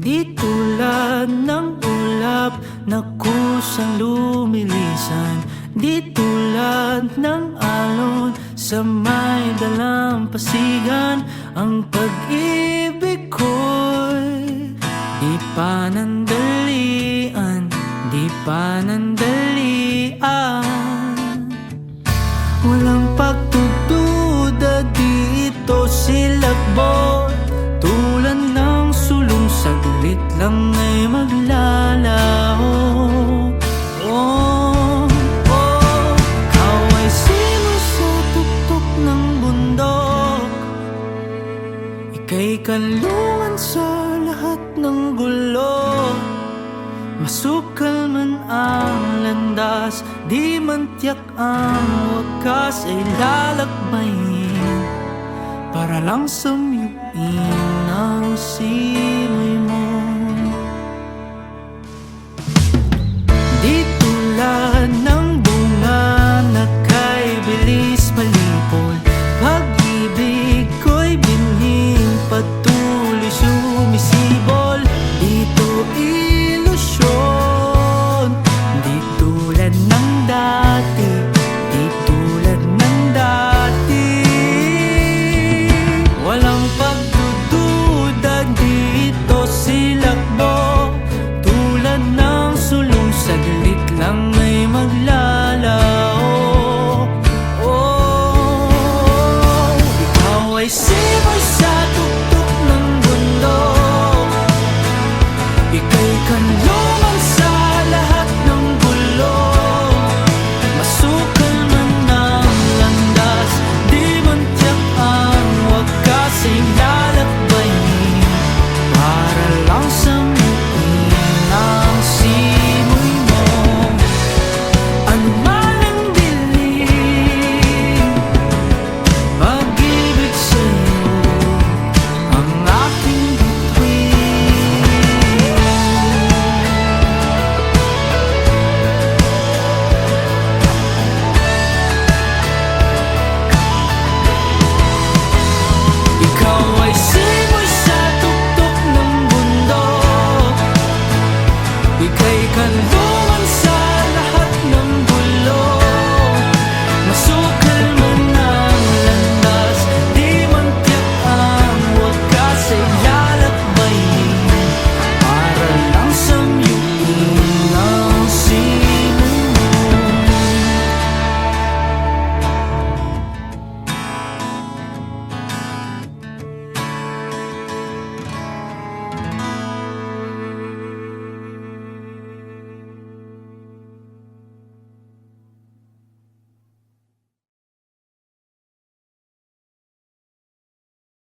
Di tulad ng ulap na kusang lumilisan, di tulad ng alon sa may dalampasigan. Ang pag-ibig ko'y di panandalian, di panandalian. Walang pagdududa dito, silakbo tulad ng sulong, saglit lang ay maglalaho. Oh, oh, ikaw ay sino sa tuktok ng bundok, ika'y kanlungan sa lahat ng gulo. Masukal man ang landas, di man tiyak ang wakas, ay lalakbayin para lang samyuin ang simoy mo. Di tulad ng bunga na kay bilis malipol, pag-ibig ko'y binhing patuloy sumisibol. Dito ilusyon, di tulad ng dati, di tulad ng dati. Walang pagdududa dito, silakbo tulad ng sulong, saglit lang ay maglalaho. Oh, ikaw ay simoy sa tuktok ng bundok, ika'y kanlungan sa lahat ng gulo. Masukal man ang landas, di man tiyak ang wakas, ay lalakbayin para lang samyuin ang simoy mo. Ano man ang dilim, pag-ibig sa'yo ang aking bituin. Ikaw ay simoy sa tuktok ng bundok, ika'y kanlungan sa